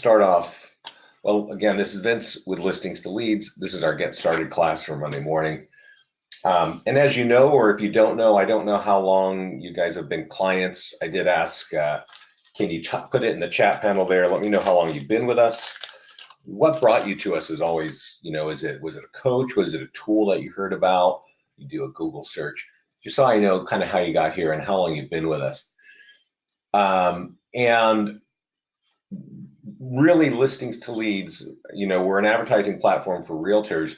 start off, well, again, this is Vince with Listings to Leads. This is our Get Started class for Monday morning. And as you know, or if you don't know, I don't know how long you guys have been clients. I did ask, can you put it in the chat panel there? Let me know how long you've been with us. What brought you to us is always, was it a coach? Was it a tool that you heard about? You do a Google search, just so I know kind of how you got here and how long you've been with us. And really, Listings to Leads, we're an advertising platform for realtors.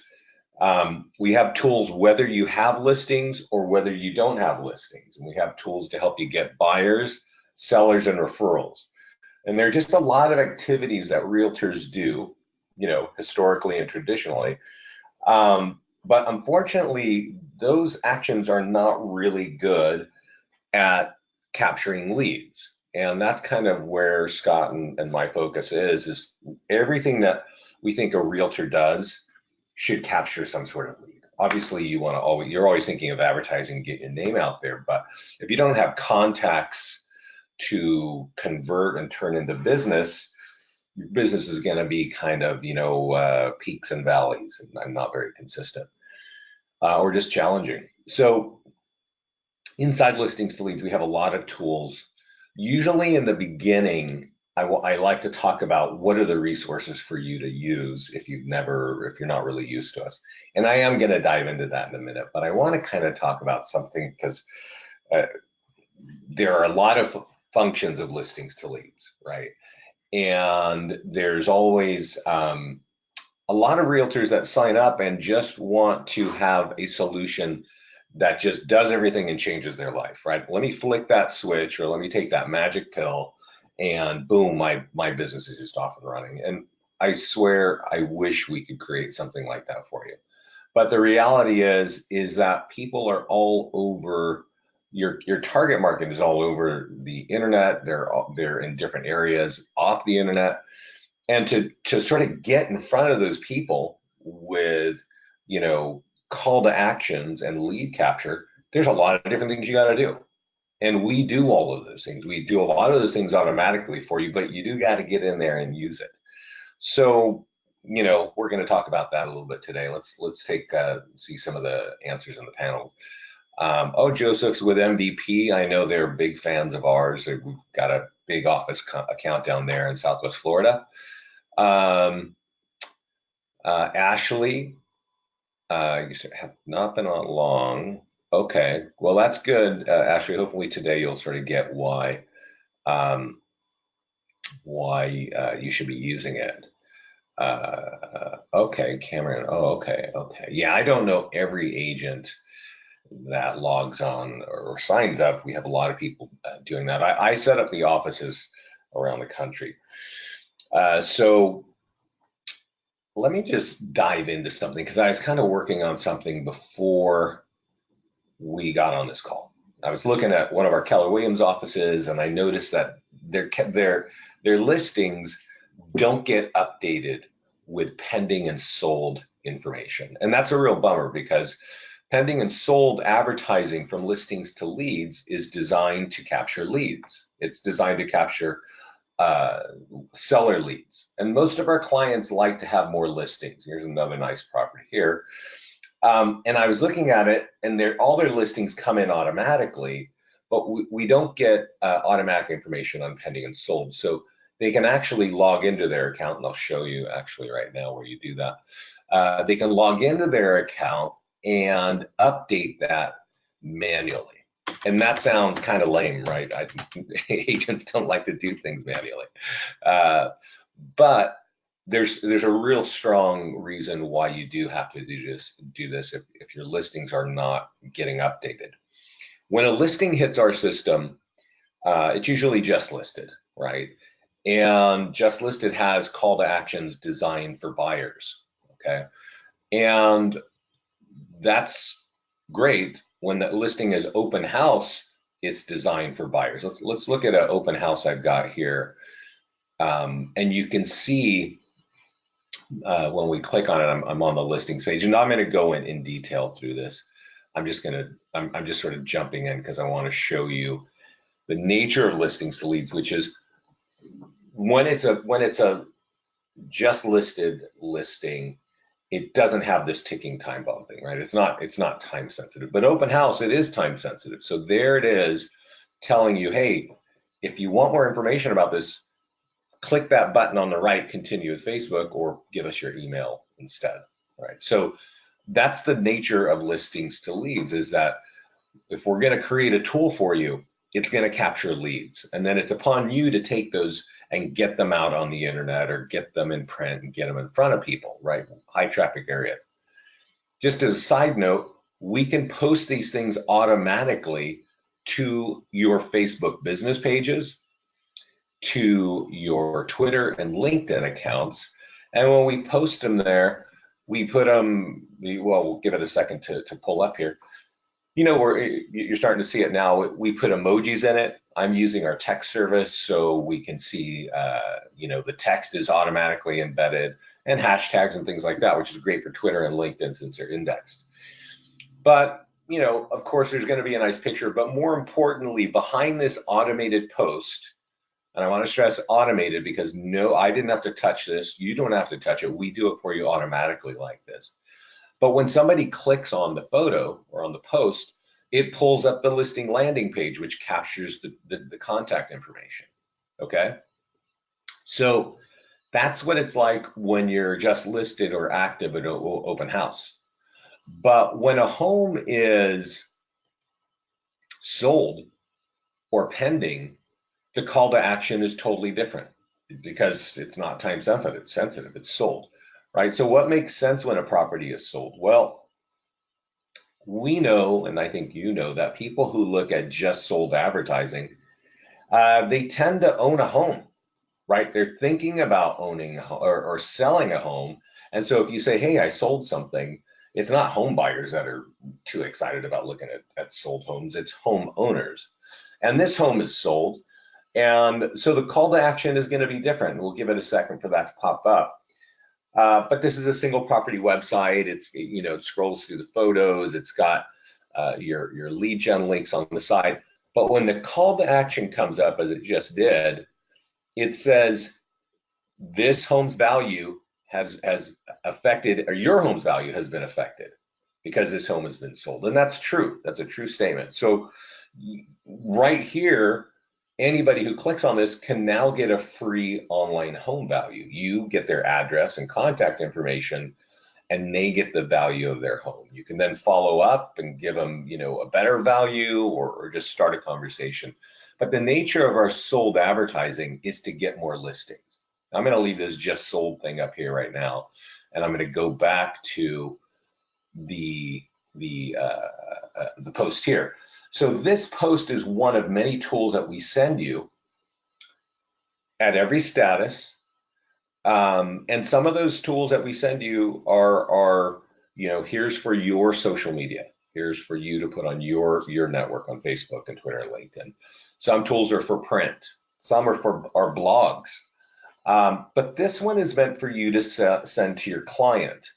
We have tools whether you have listings or whether you don't have listings, and we have tools to help you get buyers, sellers, and referrals. And there are just a lot of activities that realtors do, historically and traditionally. But unfortunately, those actions are not really good at capturing leads. And that's kind of where Scott and my focus is everything that we think a realtor does should capture some sort of lead. Obviously, you're always thinking of advertising, get your name out there, but if you don't have contacts to convert and turn into business, your business is going to be kind of, peaks and valleys and not very consistent or just challenging. So inside Listings to Leads, we have a lot of tools. Usually in the beginning, I like to talk about what are the resources for you to use if you're not really used to us. And I am going to dive into that in a minute, but I want to kind of talk about something because there are a lot of functions of Listings to Leads, right? And there's always a lot of realtors that sign up and just want to have a solution that just does everything and changes their life, right? Let me flick that switch or let me take that magic pill and boom, my business is just off and running. And I swear, I wish we could create something like that for you. But the reality is that people are all over, your target market is all over the internet. They're in different areas off the internet. And to sort of get in front of those people with, call to actions and lead capture, there's a lot of different things you got to do. And we do all of those things. We do a lot of those things automatically for you, but you do got to get in there and use it. So, we're going to talk about that a little bit today. Let's see some of the answers in the panel. Joseph's with MVP. I know they're big fans of ours. We've got a big office account down there in Southwest Florida. Ashley, you have not been on long. Okay, well, that's good, Ashley. Hopefully today you'll sort of get why you should be using it. Okay, Cameron. Oh, okay. Yeah, I don't know every agent that logs on or signs up. We have a lot of people doing that. I set up the offices around the country. So let me just dive into something because I was kind of working on something before we got on this call. I was looking at one of our Keller Williams offices and I noticed that their listings don't get updated with pending and sold information. And that's a real bummer because pending and sold advertising from Listings to Leads is designed to capture leads. It's designed to capture seller leads. And most of our clients like to have more listings. Here's another nice property here. And I was looking at it and all their listings come in automatically, but we don't get automatic information on pending and sold. So they can actually log into their account, and I'll show you actually right now where you do that. They can log into their account and update that manually. And that sounds kind of lame, right? Agents don't like to do things manually. But there's a real strong reason why you do have to do this if your listings are not getting updated. When a listing hits our system, it's usually just listed, right? And just listed has call to actions designed for buyers, okay? And that's great. When the listing is open house, it's designed for buyers. Let's look at an open house I've got here. And you can see when we click on it, I'm on the listings page, and I'm going to go in detail through this. I'm just sort of jumping in because I want to show you the nature of Listings to Leads, which is when it's a just listed listing, it doesn't have this ticking time bomb thing, right? It's not time sensitive, but open house, it is time sensitive. So there it is telling you, hey, if you want more information about this, click that button on the right, continue with Facebook, or give us your email instead, right? So that's the nature of listings to leads, is that if we're going to create a tool for you, it's going to capture leads. And then it's upon you to take those and get them out on the internet or get them in print and get them in front of people, right? High traffic areas. Just as a side note, we can post these things automatically to your Facebook business pages, to your Twitter and LinkedIn accounts. And when we post them there, we put them, well, we'll give it a second to pull up here. You know, you're starting to see it now. We put emojis in it. I'm using our text service so we can see, you know, the text is automatically embedded, and hashtags and things like that, which is great for Twitter and LinkedIn since they're indexed. But, you know, of course, there's going to be a nice picture, but more importantly, behind this automated post, and I want to stress automated because no, I didn't have to touch this. You don't have to touch it. We do it for you automatically like this. But when somebody clicks on the photo or on the post, it pulls up the listing landing page, which captures the contact information. Okay. So that's what it's like when you're just listed or active at an open house. But when a home is sold or pending, the call to action is totally different because it's not time sensitive, it's sold, right? So what makes sense when a property is sold? Well, we know, and I think you know, that people who look at just sold advertising, they tend to own a home, right? They're thinking about owning or selling a home. And so if you say, hey, I sold something, it's not home buyers that are too excited about looking at sold homes, it's home owners. And this home is sold. And so the call to action is going to be different. We'll give it a second for that to pop up. But this is a single property website. It's, you know, it scrolls through the photos. It's got your lead gen links on the side. But when the call to action comes up, as it just did, it says this home's value has affected, or your home's value has been affected because this home has been sold. And that's true. That's a true statement. So right here, anybody who clicks on this can now get a free online home value. You get their address and contact information, and they get the value of their home. You can then follow up and give them, you know, a better value, or just start a conversation. But the nature of our sold advertising is to get more listings. I'm going to leave this just sold thing up here right now, and I'm going to go back to the post here. So this post is one of many tools that we send you at every status. And some of those tools that we send you are, you know, here's for your social media. Here's for you to put on your network on Facebook and Twitter and LinkedIn. Some tools are for print. Some are for our blogs. But this one is meant for you to send to your client,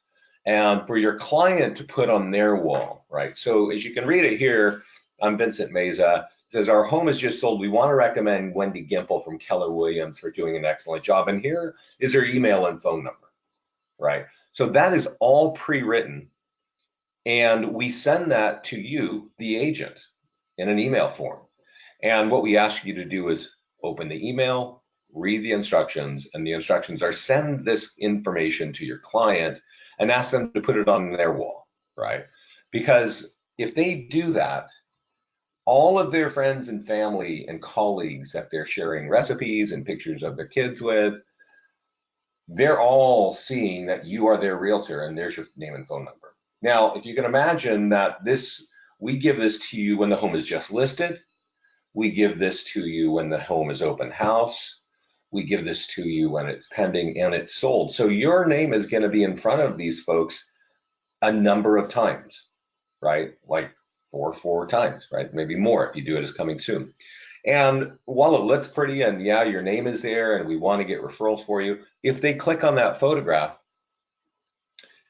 and for your client to put on their wall, right? So as you can read it here, I'm Vincent Meza. It says, our home is just sold. We want to recommend Wendy Gimple from Keller Williams for doing an excellent job. And here is her email and phone number, right? So that is all pre-written. And we send that to you, the agent, in an email form. And what we ask you to do is open the email, read the instructions, and the instructions are send this information to your client and ask them to put it on their wall, right? Because if they do that, all of their friends and family and colleagues that they're sharing recipes and pictures of their kids with, they're all seeing that you are their realtor and there's your name and phone number. Now, if you can imagine that we give this to you when the home is just listed, we give this to you when the home is open house, we give this to you when it's pending and it's sold. So your name is going to be in front of these folks a number of times, right? Like four times, right? Maybe more if you do it as coming soon. And while it looks pretty and yeah, your name is there and we want to get referrals for you, if they click on that photograph,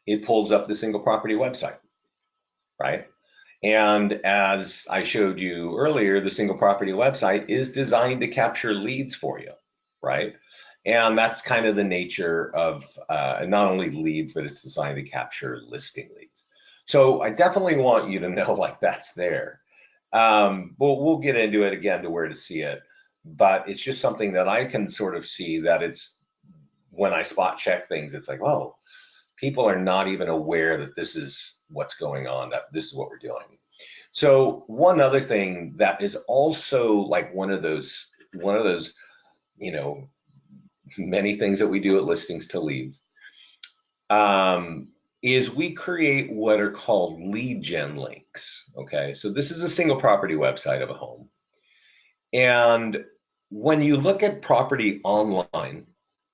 it pulls up the single property website, right? And as I showed you earlier, the single property website is designed to capture leads for you, right? And that's kind of the nature of not only leads, but it's designed to capture listing leads. So I definitely want you to know like that's there. We'll get into it again to where to see it, but it's just something that I can sort of see that it's when I spot check things, it's like, oh, people are not even aware that this is what's going on, that this is what we're doing. So one other thing that is also like one of those, you know, many things that we do at Listings to Leads, is we create what are called lead gen links. Okay, so this is a single property website of a home. And when you look at property online,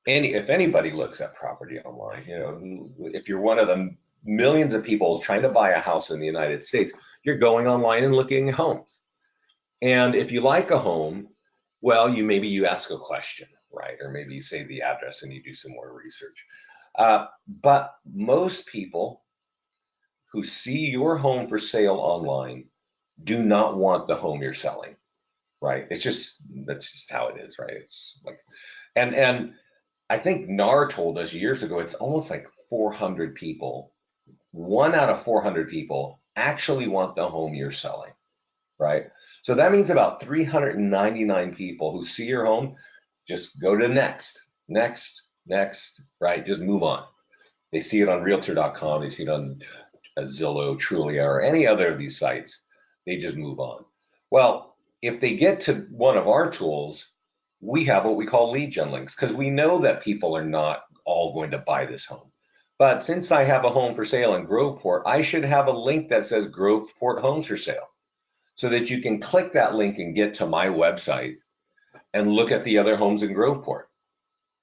if anybody looks at property online, you know, if you're one of the millions of people trying to buy a house in the United States, you're going online and looking at homes. And if you like a home, well, maybe you ask a question, right? Or maybe you say the address and you do some more research. But most people who see your home for sale online do not want the home you're selling, right? That's just how it is, right? It's like, and I think NAR told us years ago, it's almost like 400 people, 1 out of 400 people actually want the home you're selling, right? So that means about 399 people who see your home just go to next, right? Just move on. They see it on realtor.com, they see it on Zillow, Trulia, or any other of these sites. They just move on. Well, if they get to one of our tools, we have what we call lead gen links because we know that people are not all going to buy this home. But since I have a home for sale in Groveport, I should have a link that says Groveport Homes for Sale so that you can click that link and get to my website and look at the other homes in Groveport,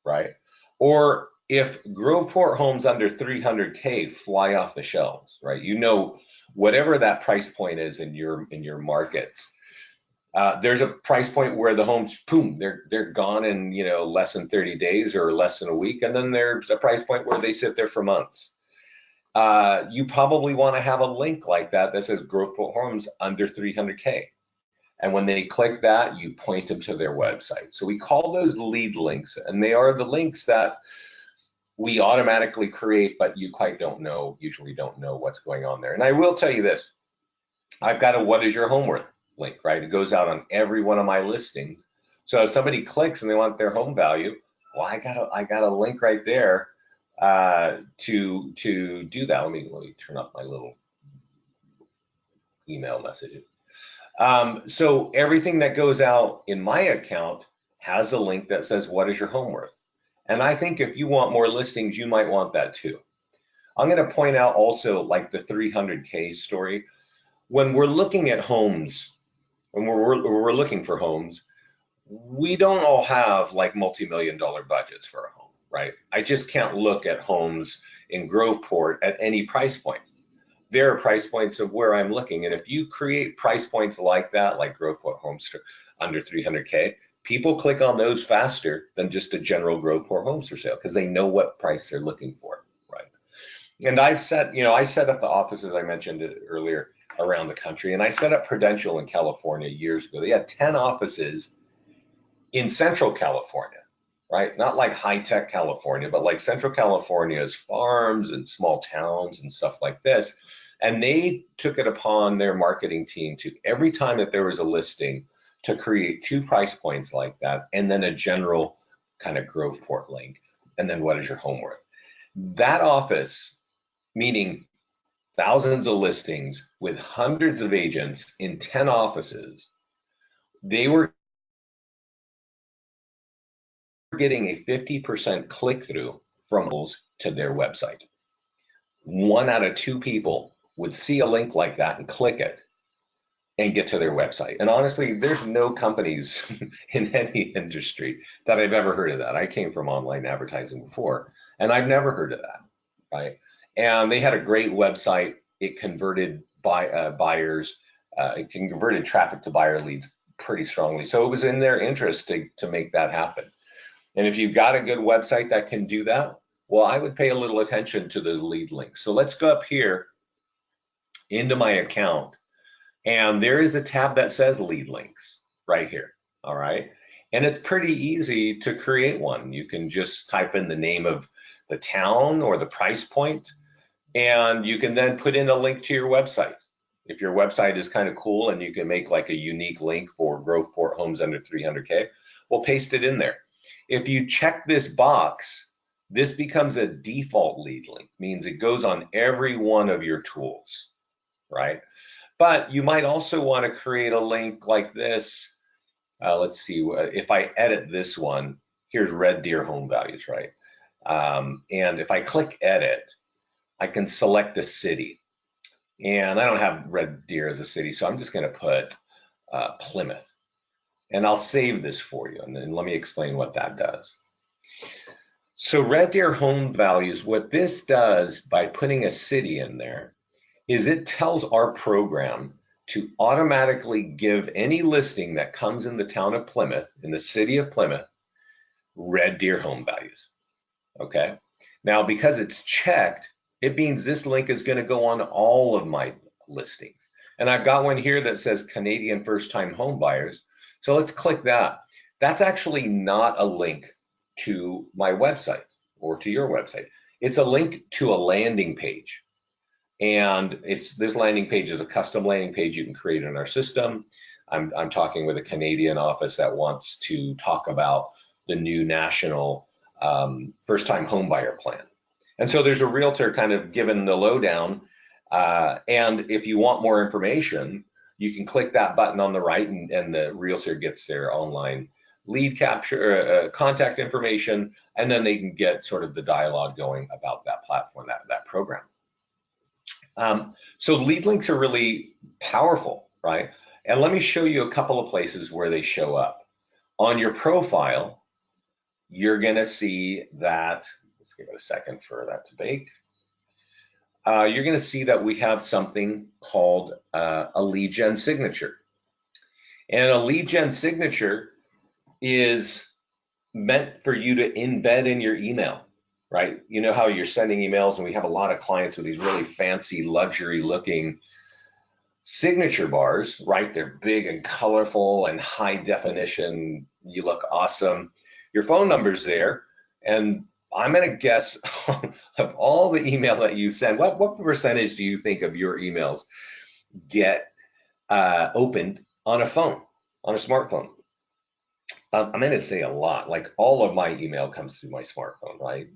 right? Or if Groveport homes under 300K fly off the shelves, right? You know, whatever that price point is in your markets, there's a price point where the homes, boom, they're gone in, you know, less than 30 days or less than a week, and then there's a price point where they sit there for months. You probably want to have a link like that that says Groveport homes under 300K. And when they click that, you point them to their website. So we call those lead links, and they are the links that we automatically create, but you usually don't know what's going on there. And I will tell you this, I've got a what is your home worth link, right? It goes out on every one of my listings. So if somebody clicks and they want their home value, well, I got a link right there to do that. Let me turn up my little email messages. So everything that goes out in my account has a link that says, what is your home worth? And I think if you want more listings, you might want that too. I'm going to point out also like the 300K story. When we're looking at homes, when we're looking for homes, we don't all have like multi-million-dollar budgets for a home, right? I just can't look at homes in Groveport at any price point. There are price points of where I'm looking. And if you create price points like that, like Groveport homes under 300K, people click on those faster than just a general Groveport homes for sale because they know what price they're looking for, right? And I set up the offices, I mentioned it earlier, around the country. And I set up Prudential in California years ago. They had 10 offices in Central California, right? Not like high-tech California, but like Central California's farms and small towns and stuff like this. And they took it upon their marketing team to every time that there was a listing to create 2 price points like that, and then a general kind of Groveport link, and then what is your home worth? That office, meaning thousands of listings with hundreds of agents in 10 offices, they were getting a 50% click-through from those to their website. 1 out of 2 people would see a link like that and click it and get to their website. And honestly, there's no companies in any industry that I've ever heard of that. I came from online advertising before, and I've never heard of that, right? And they had a great website. It converted buyers, it converted traffic to buyer leads pretty strongly. So it was in their interest to make that happen. And if you've got a good website that can do that, well, I would pay a little attention to those lead links. So let's go up here into my account, and there is a tab that says lead links right here. All right. And it's pretty easy to create one. You can just type in the name of the town or the price point, and you can then put in a link to your website. If your website is kind of cool and you can make like a unique link for Groveport homes under 300K, we'll paste it in there. If you check this box, this becomes a default lead link, means it goes on every one of your tools, right? But you might also want to create a link like this. Let's see, if I edit this one, here's Red Deer home values, right? And if I click edit, I can select a city. And I don't have Red Deer as a city, so I'm just going to put Plymouth. And I'll save this for you, and then let me explain what that does. So Red Deer home values, what this does by putting a city in there is it tells our program to automatically give any listing that comes in the town of Plymouth, in the city of Plymouth, Red Deer home values, okay? Now, because it's checked, it means this link is going to go on all of my listings. And I've got one here that says Canadian first-time home buyers. So let's click that. That's actually not a link to my website or to your website. It's a link to a landing page. And this landing page is a custom landing page you can create in our system. I'm talking with a Canadian office that wants to talk about the new national first-time home buyer plan. And so there's a realtor kind of given the lowdown. And if you want more information, you can click that button on the right, and the realtor gets their online lead capture, contact information, and then they can get sort of the dialogue going about that platform, that program. So lead links are really powerful, right? And let me show you a couple of places where they show up. On your profile, you're going to see that, let's give it a second for that to bake. You're going to see that we have something called a lead gen signature. And a lead gen signature is meant for you to embed in your email, right? You know how you're sending emails, and we have a lot of clients with these really fancy luxury looking signature bars, right? They're big and colorful and high definition. You look awesome. Your phone number's there, and I'm going to guess of all the email that you send, what percentage do you think of your emails get opened on a phone, on a smartphone? I'm going to say a lot. Like all of my email comes through my smartphone, right?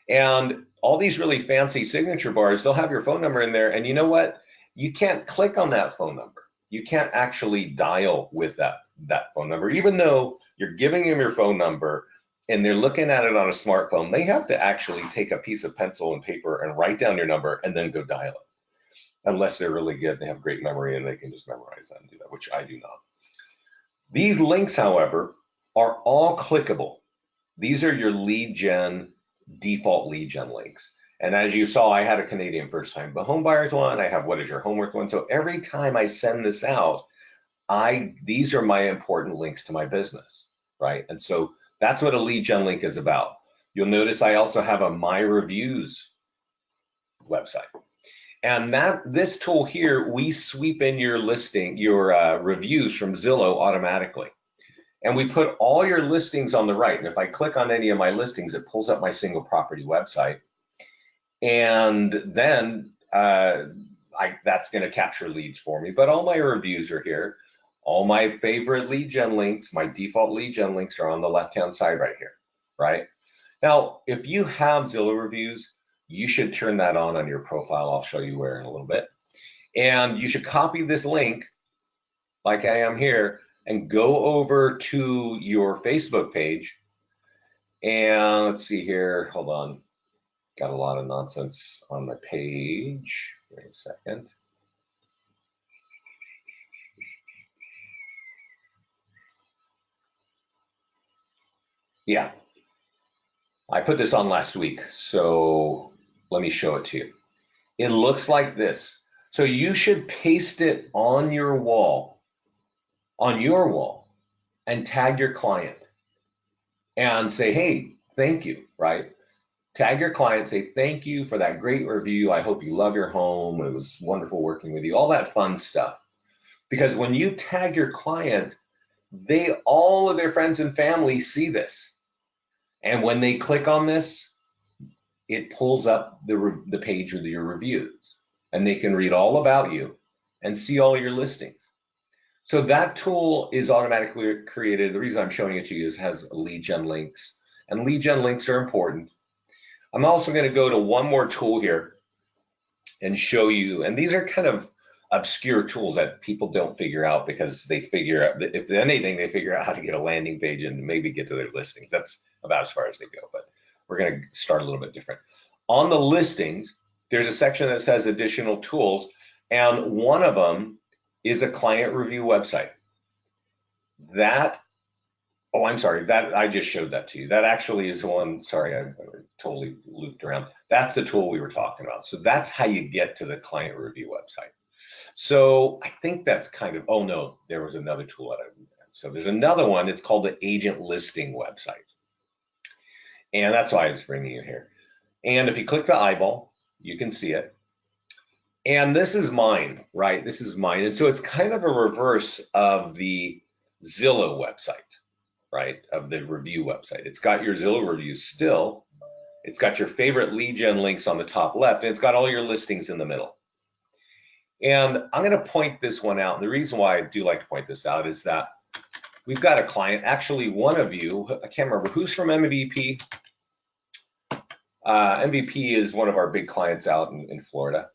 And all these really fancy signature bars, they'll have your phone number in there. And you know what? You can't click on that phone number. You can't actually dial with that phone number, even though you're giving them your phone number and they're looking at it on a smartphone. They have to actually take a piece of pencil and paper and write down your number and then go dial it. Unless they're really good, they have great memory and they can just memorize that and do that, which I do not. These links, however, are all clickable. These are your lead gen, default lead gen links. And as you saw, I had a Canadian first-time home buyers one. I have what is your homework one. So every time I send this out, these are my important links to my business, right? And so that's what a lead gen link is about. You'll notice I also have a My Reviews website. And this tool here, we sweep in your listing, your reviews from Zillow automatically. And we put all your listings on the right. And if I click on any of my listings, it pulls up my single property website. And then that's going to capture leads for me. But all my reviews are here. All my favorite lead gen links, my default lead gen links are on the left-hand side right here, right? Now, if you have Zillow reviews, you should turn that on your profile. I'll show you where in a little bit. And you should copy this link like I am here and go over to your Facebook page. And let's see here, hold on. Got a lot of nonsense on my page. Wait a second. Yeah, I put this on last week, so let me show it to you. It looks like this. So you should paste it on your wall, and tag your client and say, hey, thank you, right? Tag your client, say, thank you for that great review. I hope you love your home. It was wonderful working with you, all that fun stuff. Because when you tag your client, all of their friends and family see this. And when they click on this, it pulls up the page with your reviews, and they can read all about you and see all your listings. So that tool is automatically created. The reason I'm showing it to you is it has lead gen links, and lead gen links are important. I'm also going to go to one more tool here and show you, and these are kind of obscure tools that people don't figure out because they figure out, if anything, they figure out how to get a landing page and maybe get to their listings. That's about as far as they go, but we're going to start a little bit different. On the listings, there's a section that says additional tools, and one of them is a client review website. That, oh, I'm sorry, that I just showed that to you. That actually is the one, sorry, I totally looped around. That's the tool we were talking about. So that's how you get to the client review website. So I think that's kind of, oh no, there was another tool that I, so there's another one, it's called the agent listing website. And that's why I was bringing you here. And if you click the eyeball, you can see it. And this is mine, right? This is mine. And so it's kind of a reverse of the Zillow website, right? Of the review website. It's got your Zillow reviews still. It's got your favorite lead gen links on the top left, and it's got all your listings in the middle. And I'm going to point this one out. And the reason why I do like to point this out is that we've got a client, actually one of you, I can't remember who's from MVP. MVP is one of our big clients out in Florida.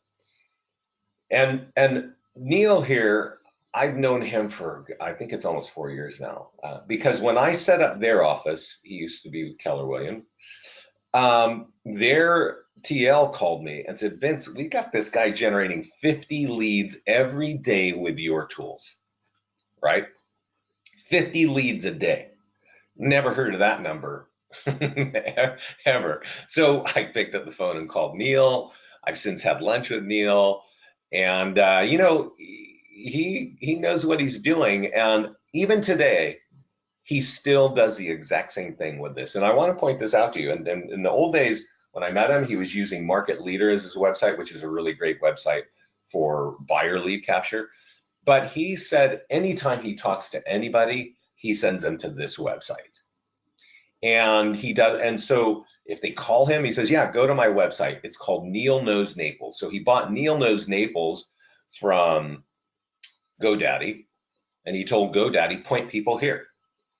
And Neil here, I've known him for, I think it's almost 4 years now, because when I set up their office, he used to be with Keller Williams, their TL called me and said, Vince, we got this guy generating 50 leads every day with your tools, right? 50 leads a day. Never heard of that number ever. So I picked up the phone and called Neil. I've since had lunch with Neil, and you know, he knows what he's doing. And even today, he still does the exact same thing with this. And I want to point this out to you. And in the old days, when I met him, he was using Market Leader as his website, which is a really great website for buyer lead capture. But he said anytime he talks to anybody, he sends them to this website. And he does, and so if they call him, he says, yeah, go to my website. It's called Neil Knows Naples. So he bought Neil Knows Naples from GoDaddy, and he told GoDaddy, point people here,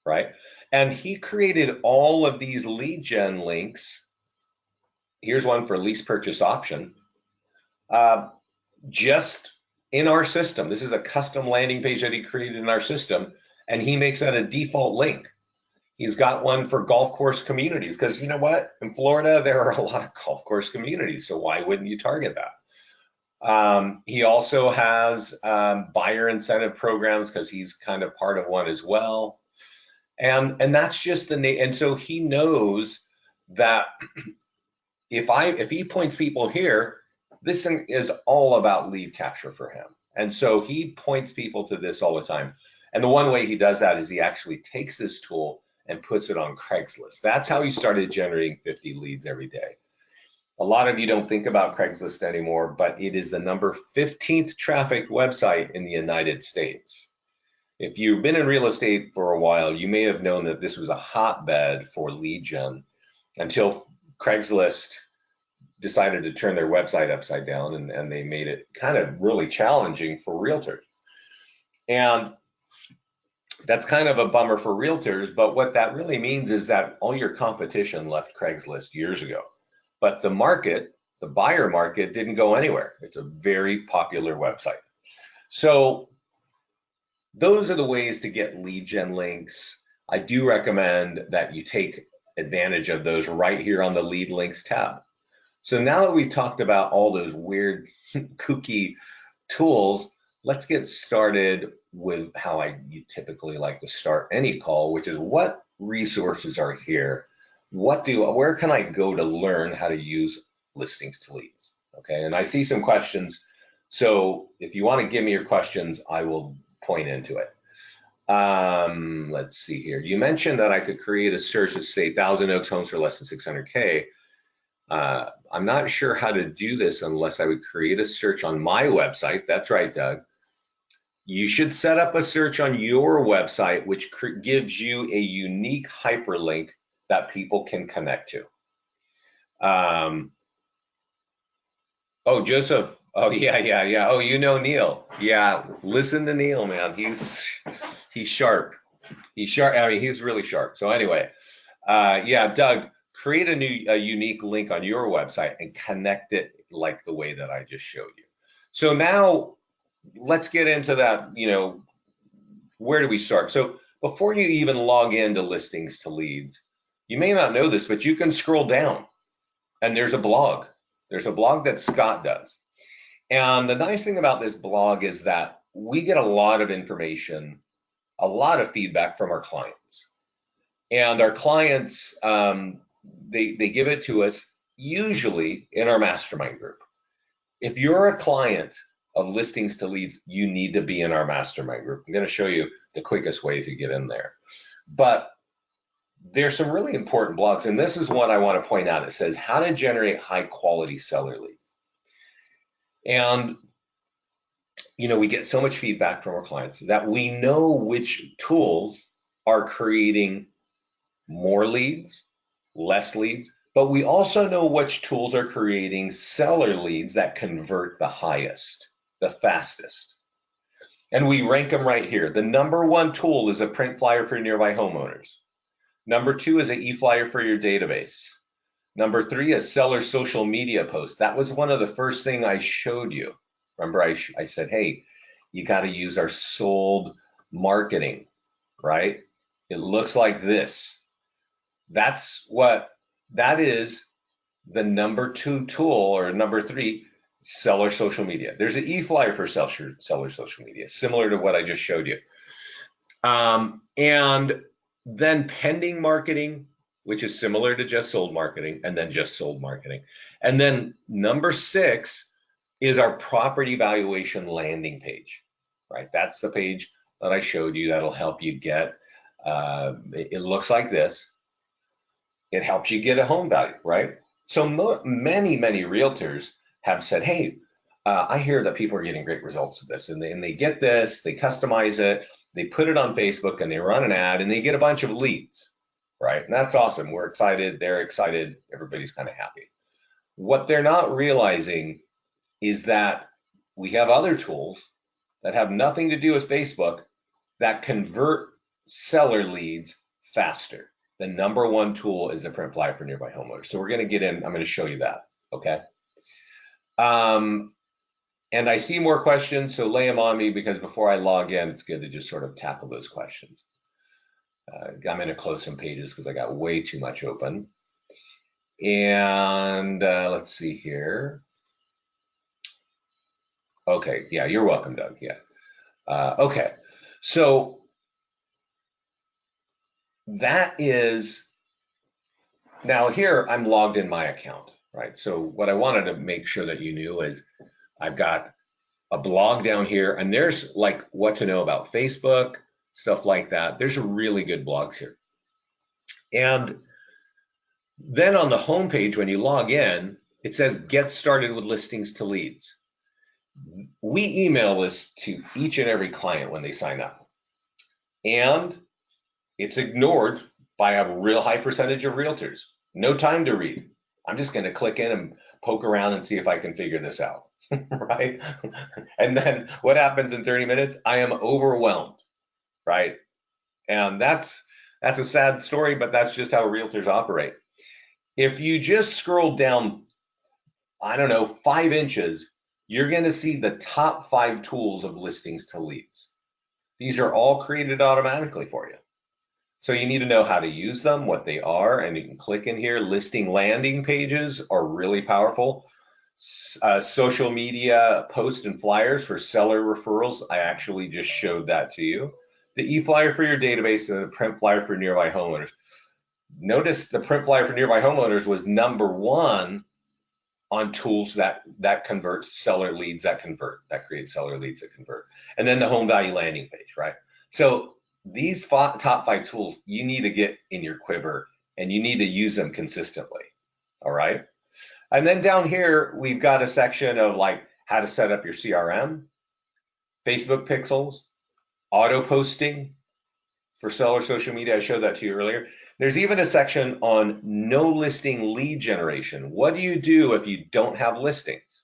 right? And he created all of these lead gen links. Here's one for lease purchase option, just in our system. This is a custom landing page that he created in our system, and he makes that a default link. He's got one for golf course communities, because you know what? In Florida, there are a lot of golf course communities, so why wouldn't you target that? He also has buyer incentive programs, because he's kind of part of one as well. And that's just the name. And so he knows that if he points people here, this thing is all about lead capture for him. And so he points people to this all the time. And the one way he does that is he actually takes this tool and puts it on Craigslist. That's how he started generating 50 leads every day. A lot of you don't think about Craigslist anymore, but it is the number 15th trafficked website in the United States. If you've been in real estate for a while, you may have known that this was a hotbed for lead gen until Craigslist decided to turn their website upside down, and they made it kind of really challenging for realtors. And that's kind of a bummer for realtors, but what that really means is that all your competition left Craigslist years ago. But the market, the buyer market, didn't go anywhere. It's a very popular website. So those are the ways to get lead gen links. I do recommend that you take advantage of those right here on the lead links tab. So now that we've talked about all those weird, kooky tools, let's get started with how I typically like to start any call, which is what resources are here? Where can I go to learn how to use listings to leads? Okay, and I see some questions. So if you want to give me your questions, I will point into it. Let's see here. You mentioned that I could create a search that say Thousand Oaks homes for less than 600K. I'm not sure how to do this unless I would create a search on my website. That's right, Doug. You should set up a search on your website, which gives you a unique hyperlink that people can connect to. Oh, Joseph. Oh, yeah. Oh, you know Neil. Yeah, listen to Neil, man. He's sharp. He's sharp. I mean, he's really sharp. So anyway, yeah, Doug, create a unique link on your website and connect it like the way that I just showed you. So now let's get into that, where do we start? So before you even log into Listings to Leads, you may not know this, but you can scroll down and there's a blog. There's a blog that Scott does. And the nice thing about this blog is that we get a lot of information, a lot of feedback from our clients. And our clients, they give it to us usually in our mastermind group. If you're a client of Listings to Leads, you need to be in our mastermind group. I'm going to show you the quickest way to get in there. But there's some really important blogs, and this is what I want to point out. It says how to generate high quality seller leads. And we get so much feedback from our clients that we know which tools are creating more leads, less leads, but we also know which tools are creating seller leads that convert the highest, the fastest. And we rank them right here. The number one tool is a print flyer for nearby homeowners. Number two is an e-flyer for your database. Number three is seller social media post. That was one of the first thing I showed you. Remember, I said, hey, you got to use our sold marketing, right? It looks like this. That is the number two tool, or number three, seller social media. There's an e-flyer for seller social media, similar to what I just showed you. And then pending marketing, which is similar to just sold marketing, and then just sold marketing. And then number 6 is our property valuation landing page, right? That's the page that I showed you that'll help you get, it looks like this. It helps you get a home value, right? So many realtors have said, hey, I hear that people are getting great results with this, and they get this, they customize it, they put it on Facebook, and they run an ad, and they get a bunch of leads, right? And that's awesome. We're excited. They're excited. Everybody's kind of happy. What they're not realizing is that we have other tools that have nothing to do with Facebook that convert seller leads faster. The number one tool is the print flyer for nearby homeowners. So we're going to get in. I'm going to show you that. Okay. And I see more questions, so lay them on me, because before I log in, it's good to just sort of tackle those questions. I'm going to close some pages because I got way too much open. And let's see here. Okay, yeah, you're welcome, Doug. Yeah. Okay, so that is, now here I'm logged in my account, right? So what I wanted to make sure that you knew is I've got a blog down here, and there's like what to know about Facebook, stuff like that. There's really good blogs here. And then on the home page, when you log in, it says get started with Listings to Leads. We email this to each and every client when they sign up, and it's ignored by a real high percentage of realtors. No time to read. I'm just going to click in and poke around and see if I can figure this out, right? And then what happens in 30 minutes? I am overwhelmed, right? And that's a sad story, but that's just how realtors operate. If you just scroll down, I don't know, 5 inches, you're going to see the top 5 tools of Listings to Leads. These are all created automatically for you. So you need to know how to use them, what they are, and you can click in here. Listing landing pages are really powerful. Social media posts and flyers for seller referrals. I actually just showed that to you. The e-flyer for your database and the print flyer for nearby homeowners. Notice the print flyer for nearby homeowners was number 1 on tools that convert seller leads that convert, that create seller leads that convert. And then the home value landing page, right? So these top 5 tools you need to get in your quiver, and you need to use them consistently. All right. And then down here, we've got a section of like how to set up your CRM, Facebook pixels, auto posting for seller social media. I showed that to you earlier. There's even a section on no listing lead generation. What do you do if you don't have listings?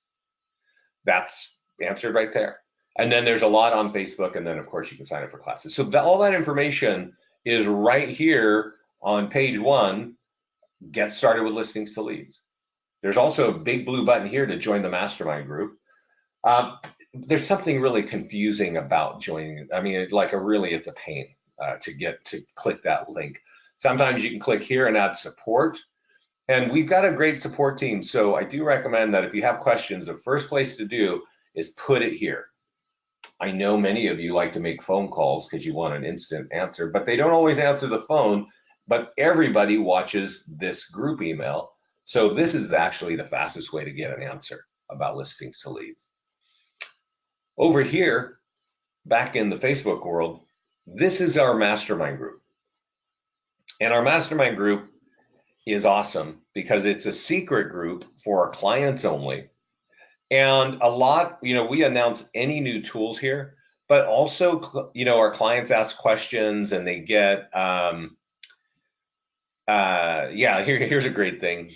That's answered right there. And then there's a lot on Facebook, and then of course you can sign up for classes. So all that information is right here on page 1. Get started with listings to leads. There's also a big blue button here to join the mastermind group. There's something really confusing about joining. I mean, it's a pain to click that link. Sometimes you can click here and add support. And we've got a great support team. So I do recommend that if you have questions, the first place to do is put it here. I know many of you like to make phone calls because you want an instant answer, but they don't always answer the phone. But everybody watches this group email. So this is actually the fastest way to get an answer about listings to leads. Over here, back in the Facebook world, this is our mastermind group. And our mastermind group is awesome because it's a secret group for our clients only. And a lot, we announce any new tools here, but also, our clients ask questions and they get, here's a great thing.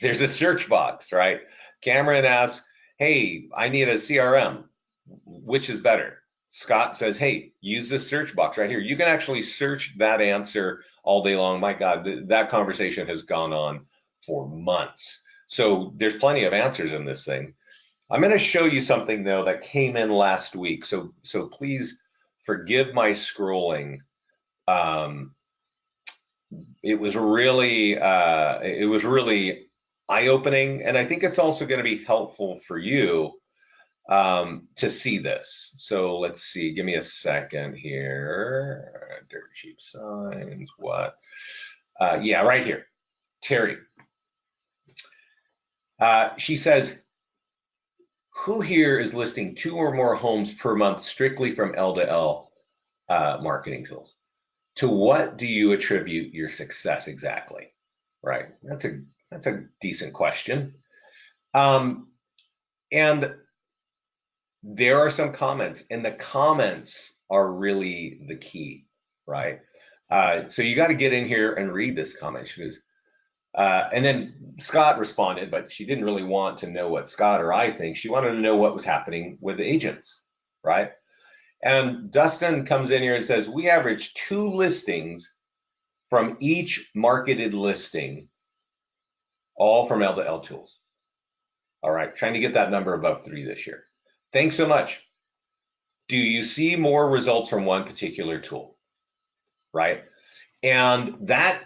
There's a search box, right? Cameron asks, hey, I need a CRM. Which is better? Scott says, hey, use this search box right here. You can actually search that answer all day long. My God, that conversation has gone on for months. So there's plenty of answers in this thing. I'm going to show you something though that came in last week. So please forgive my scrolling. It was really eye-opening, and I think it's also going to be helpful for you to see this. So let's see, give me a second here. Dirt cheap signs, what? Right here, Terry. She says, who here is listing 2 or more homes per month strictly from L to L marketing tools? To what do you attribute your success exactly? Right, that's a decent question. And there are some comments, and the comments are really the key, right? So you got to get in here and read this comment. She goes, and then Scott responded, but she didn't really want to know what Scott or I think. She wanted to know what was happening with the agents, right? And Dustin comes in here and says, we average 2 listings from each marketed listing, all from L to L tools. All right, trying to get that number above 3 this year. Thanks so much. Do you see more results from one particular tool, right? And that's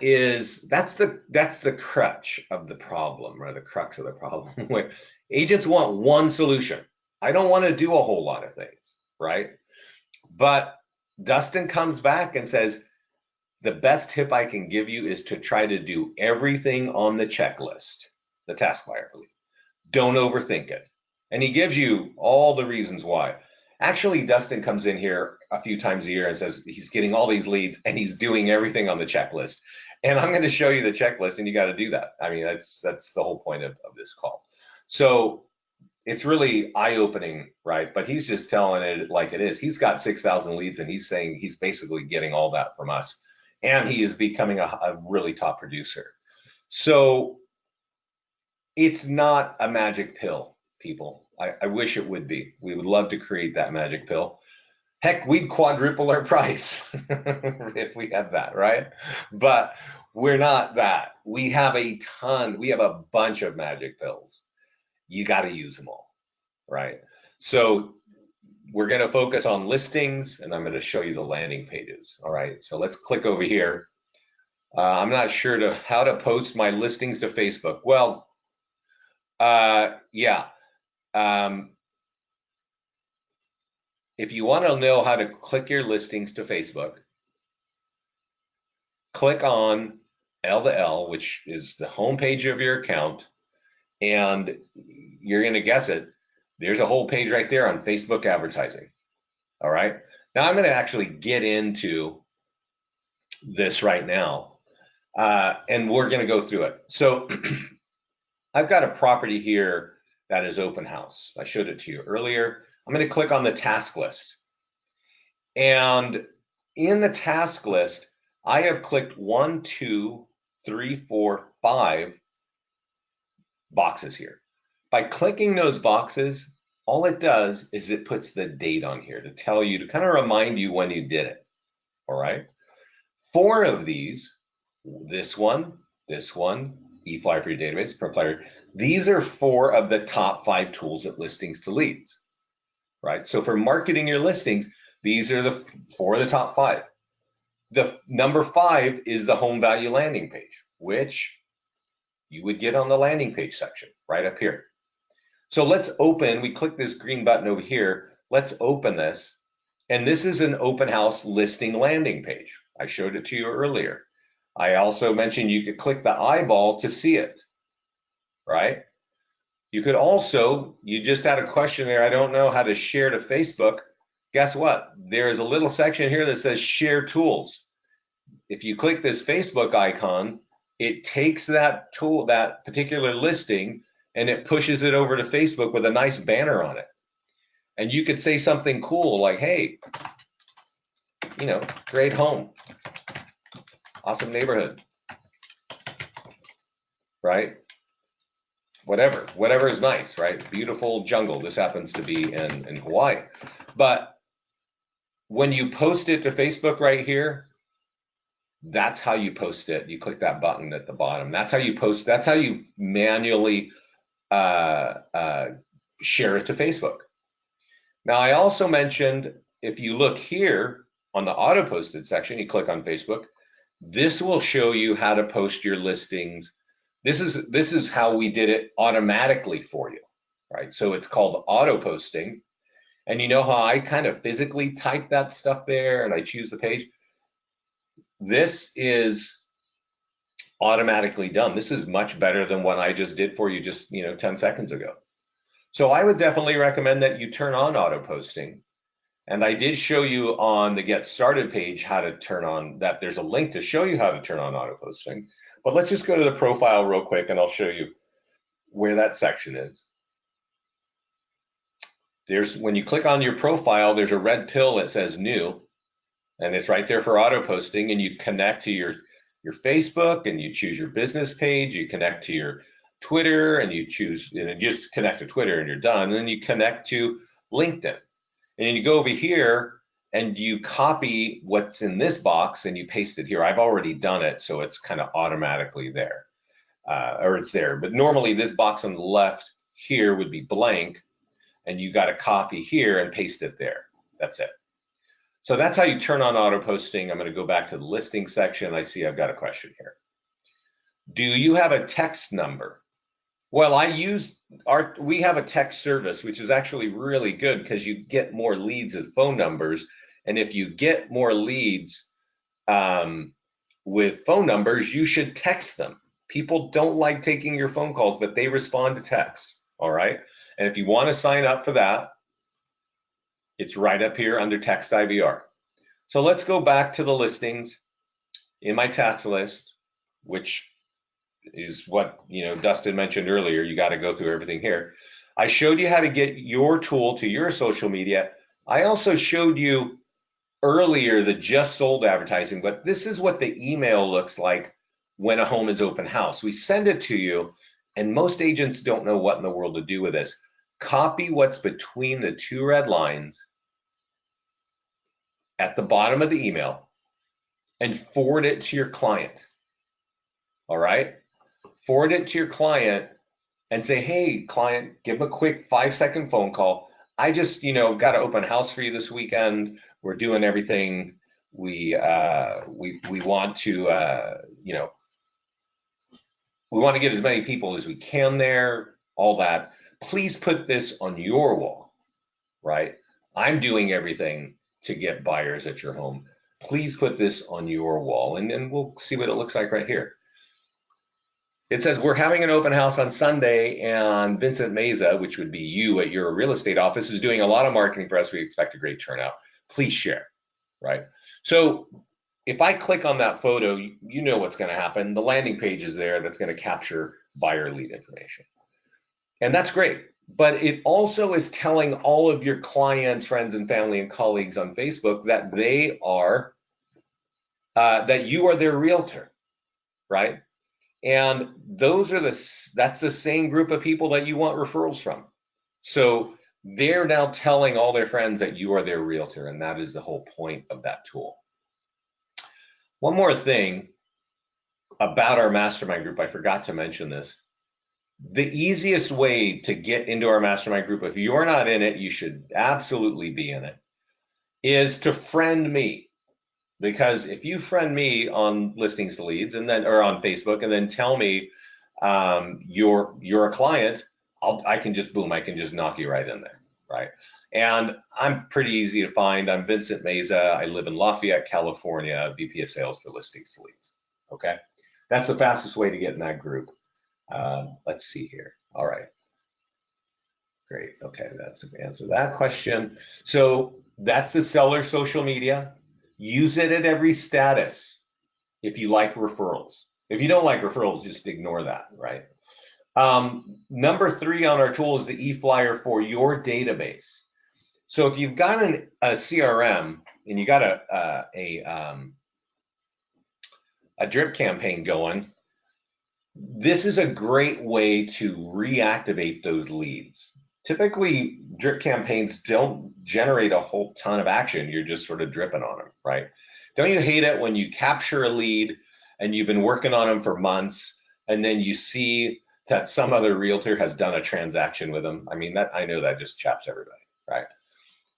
the crutch of the problem, or the crux of the problem. Where agents want one solution. I don't want to do a whole lot of things, right? But Dustin comes back and says, the best tip I can give you is to try to do everything on the checklist, the task buyer belief. Don't overthink it. And he gives you all the reasons why. Actually, Dustin comes in here a few times a year and says he's getting all these leads and he's doing everything on the checklist. And I'm going to show you the checklist, and you got to do that. I mean, that's the whole point of this call. So it's really eye-opening, right? But he's just telling it like it is. He's got 6,000 leads, and he's saying he's basically getting all that from us. And he is becoming a really top producer. So it's not a magic pill, people. I wish it would be. We would love to create that magic pill. Heck, we'd quadruple our price if we had that, right? But we're not that. We have a bunch of magic pills. You got to use them all, right? So we're going to focus on listings, and I'm going to show you the landing pages. All right, so let's click over here. I'm not sure how to post my listings to Facebook. Well, if you want to know how to click your listings to Facebook, click on L to L, which is the homepage of your account, and you're going to guess it. There's a whole page right there on Facebook advertising. All right. Now I'm going to actually get into this right now, and we're going to go through it. So I've got a property here that is open house. I showed it to you earlier. I'm going to click on the task list. And in the task list, I have clicked 1, 2, 3, 4, 5 boxes here. By clicking those boxes, all it does is it puts the date on here to tell you, to kind of remind you when you did it. All right. 4 of these, this one, eFly for your database, ProFlyer, these are 4 of the top 5 tools at Listings to Leads, right? So for marketing your listings, these are the 4 of the top 5. The number 5 is the home value landing page, which you would get on the landing page section right up here. So let's open, we click this green button over here. Let's open this. And this is an open house listing landing page. I showed it to you earlier. I also mentioned you could click the eyeball to see it, right? You could also, you just had a question there, I don't know how to share to Facebook. Guess what? There's a little section here that says share tools. If you click this Facebook icon, it takes that tool, that particular listing, and it pushes it over to Facebook with a nice banner on it. And you could say something cool like, hey, you know, great home, awesome neighborhood, right? Whatever is nice, right? Beautiful jungle. This happens to be in Hawaii. But when you post it to Facebook right here, that's how you post it. You click that button at the bottom. That's how you post. That's how you manually share it to Facebook. Now, I also mentioned, if you look here on the auto posted section, you click on Facebook, this will show you how to post your listings. This is how we did it automatically for you, right? So it's called auto posting. And you know how I kind of physically type that stuff there and I choose the page? This is automatically done. This is much better than what I just did for you just, 10 seconds ago. So I would definitely recommend that you turn on auto posting. And I did show you on the Get Started page how to turn on that. There's a link to show you how to turn on auto posting. But let's just go to the profile real quick and I'll show you where that section is. When you click on your profile, there's a red pill that says new, and it's right there for auto posting, and you connect to your Facebook and you choose your business page, you connect to your Twitter and you choose, and just connect to Twitter and you're done. And then you connect to LinkedIn. And you go over here and you copy what's in this box and you paste it here. I've already done it, so it's kind of automatically there, or it's there. But normally this box on the left here would be blank, and you got to copy here and paste it there. That's it. So that's how you turn on auto posting. I'm going to go back to the listing section. I see I've got a question here. Do you have a text number? Well, we have a text service, which is actually really good because you get more leads as phone numbers. And if you get more leads with phone numbers, you should text them. People don't like taking your phone calls, but they respond to texts. All right. And if you want to sign up for that, it's right up here under text IVR. So let's go back to the listings in my task list, which is what Dustin mentioned earlier. You got to go through everything here. I showed you how to get your tool to your social media. I also showed you earlier the just sold advertising, but this is what the email looks like when a home is open house. We send it to you, and most agents don't know what in the world to do with this. Copy what's between the 2 red lines at the bottom of the email and forward it to your client. All right? Forward it to your client and say, hey, client, give them a quick 5-second phone call. I just, got an open house for you this weekend. We're doing everything we want to, we want to get as many people as we can there, all that. Please put this on your wall, right? I'm doing everything to get buyers at your home. Please put this on your wall, and we'll see what it looks like right here. It says, we're having an open house on Sunday, and Vincent Meza, which would be you at your real estate office, is doing a lot of marketing for us. We expect a great turnout. Please share, right? So if I click on that photo, you know what's going to happen. The landing page is there that's going to capture buyer lead information. And that's great. but it also is telling all of your clients, friends, and family and colleagues on Facebook that they are that you are their realtor, right? And that's the same group of people that you want referrals from. So they're now telling all their friends that you are their realtor, and that is the whole point of that tool. One more thing about our mastermind group, I forgot to mention this. The easiest way to get into our mastermind group, if you're not in it, you should absolutely be in it, is to friend me. Because if you friend me on Listings to Leads and then or on Facebook and then tell me you're a client, I can just boom, I can just knock you right in there, right? And I'm pretty easy to find. I'm Vincent Meza. I live in Lafayette, California, VP of Sales for Listings to Leads. Okay, that's the fastest way to get in that group. Let's see here. All right. Great. Okay, that's answer that question. So that's the seller social media. Use it at every status if you like referrals. If you don't like referrals, just ignore that, right? Number 3 on our tool is the e-flyer for your database. So if you've got a CRM and you got a drip campaign going, this is a great way to reactivate those leads. Typically, drip campaigns don't generate a whole ton of action. You're just sort of dripping on them, right? Don't you hate it when you capture a lead and you've been working on them for months and then you see that some other realtor has done a transaction with them? I mean, I know that just chaps everybody, right?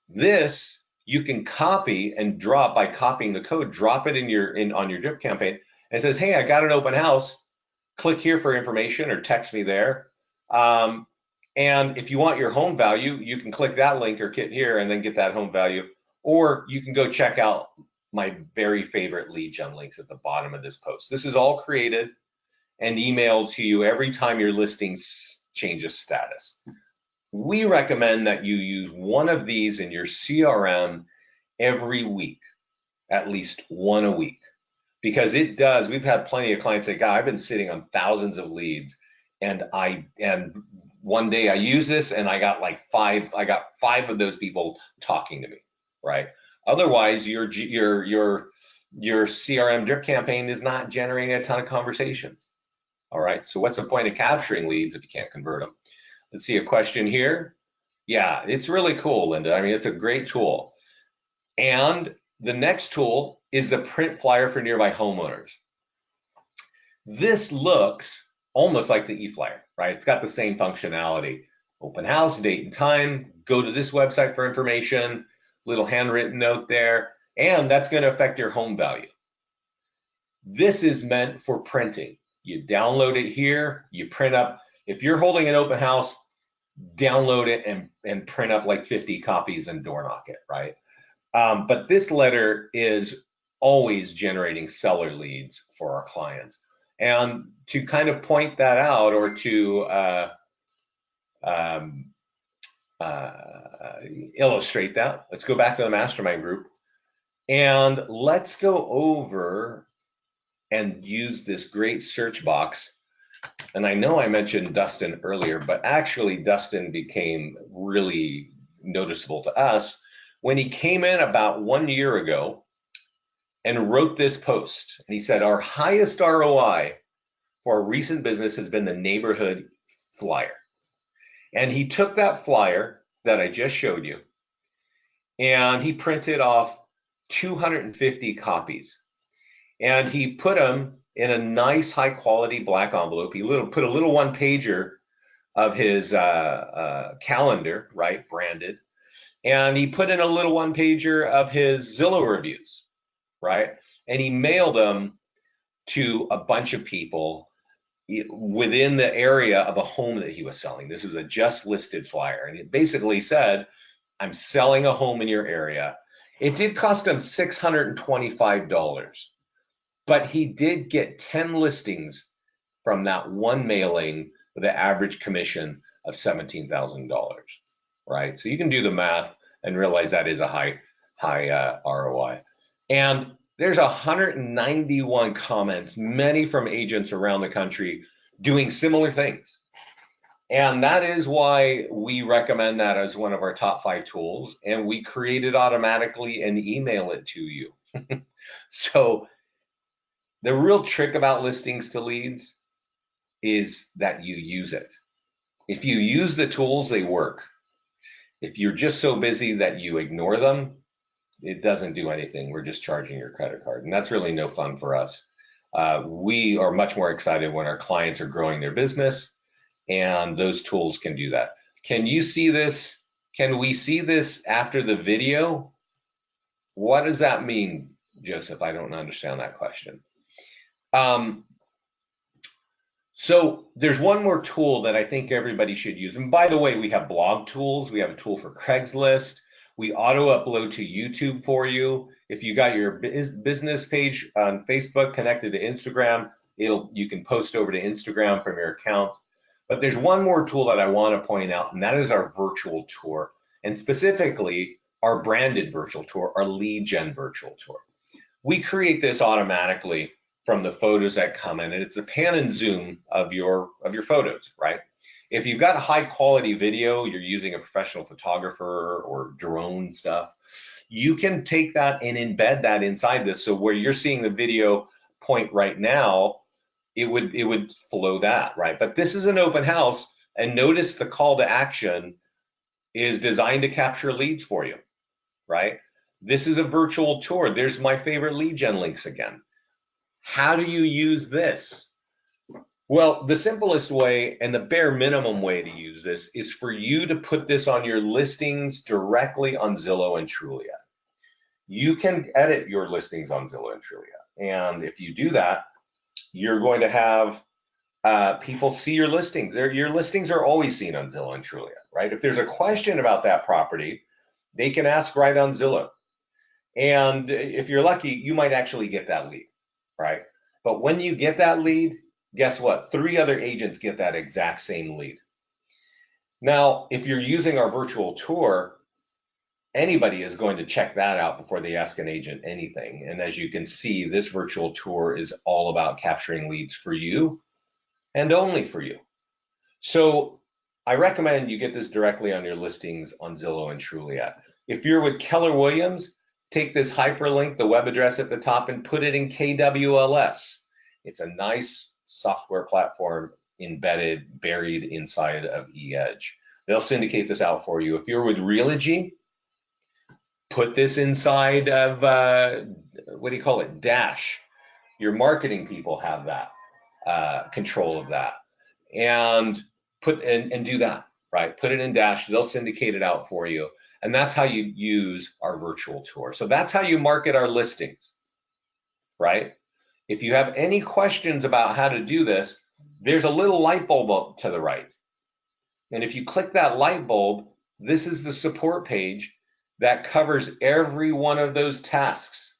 This you can copy and drop by copying the code, drop it on your drip campaign, and it says, hey, I got an open house. Click here for information or text me there. And if you want your home value, you can click that link or hit here and then get that home value. Or you can go check out my very favorite lead gen links at the bottom of this post. This is all created and emailed to you every time your listing changes status. We recommend that you use one of these in your CRM every week, at least one a week. Because it does. We've had plenty of clients say, God, I've been sitting on thousands of leads, and one day I use this and I got five of those people talking to me, right? Otherwise, your CRM drip campaign is not generating a ton of conversations. All right. So what's the point of capturing leads if you can't convert them? Let's see a question here. Yeah, it's really cool, Linda. I mean, it's a great tool. And the next tool is the print flyer for nearby homeowners. This looks almost like the e-flyer, right? It's got the same functionality. Open house, date and time, go to this website for information, little handwritten note there, and that's going to affect your home value. This is meant for printing. You download it here, you print up. If you're holding an open house, download it and print up like 50 copies and door knock it, right? But this letter is always generating seller leads for our clients. And to kind of point that out or to illustrate that, let's go back to the mastermind group and let's go over and use this great search box. And I know I mentioned Dustin earlier, but actually Dustin became really noticeable to us when he came in about 1 year ago and wrote this post. And he said, our highest ROI for our recent business has been the neighborhood flyer. And he took that flyer that I just showed you and he printed off 250 copies. And he put them in a nice high quality black envelope. He put a little one pager of his calendar, right, branded. And he put in a little one pager of his Zillow reviews, right? And he mailed them to a bunch of people within the area of a home that he was selling. This was a just listed flyer. And it basically said, I'm selling a home in your area. It did cost him $625, but he did get 10 listings from that one mailing with an average commission of $17,000. Right? So you can do the math and realize that is a high ROI. And there's 191 comments, many from agents around the country doing similar things. And that is why we recommend that as one of our top 5 tools, and we create it automatically and email it to you. So the real trick about listings to leads is that you use it. If you use the tools, they work. If you're just so busy that you ignore them, it doesn't do anything. We're just charging your credit card, and that's really no fun for us. We are much more excited when our clients are growing their business, and those tools can do that. Can you see this? Can we see this after the video? What does that mean, Joseph? I don't understand that question. So there's one more tool that I think everybody should use. And by the way, we have blog tools. We have a tool for Craigslist. We auto upload to YouTube for you. If you got your business page on Facebook connected to Instagram, you can post over to Instagram from your account. But there's one more tool that I want to point out, and that is our virtual tour, and specifically our branded virtual tour, our lead gen virtual tour. We create this automatically from the photos that come in, and it's a pan and zoom of your photos, right? If you've got a high quality video, you're using a professional photographer or drone stuff, you can take that and embed that inside this. So where you're seeing the video point right now, it would flow that, right? But this is an open house, and notice the call to action is designed to capture leads for you, right? This is a virtual tour. There's my favorite lead gen links again. How do you use this? Well, the simplest way and the bare minimum way to use this is for you to put this on your listings directly on Zillow and Trulia. You can edit your listings on Zillow and Trulia. And if you do that, you're going to have people see your listings. Your listings are always seen on Zillow and Trulia, right? If there's a question about that property, they can ask right on Zillow. And if you're lucky, you might actually get that lead, right? But when you get that lead, guess what? 3 other agents get that exact same lead. Now, if you're using our virtual tour, anybody is going to check that out before they ask an agent anything. And as you can see, this virtual tour is all about capturing leads for you and only for you. So I recommend you get this directly on your listings on Zillow and Trulia. If you're with Keller Williams, take this hyperlink, the web address at the top, and put it in KWLS. It's a nice software platform embedded, buried inside of eEdge. They'll syndicate this out for you. If you're with Realogy, put this inside of, what do you call it, Dash. Your marketing people have that, control of that. And do that, right? Put it in Dash, they'll syndicate it out for you. And that's how you use our virtual tour. So that's how you market our listings, right? If you have any questions about how to do this, there's a little light bulb up to the right. And if you click that light bulb, this is the support page that covers every one of those tasks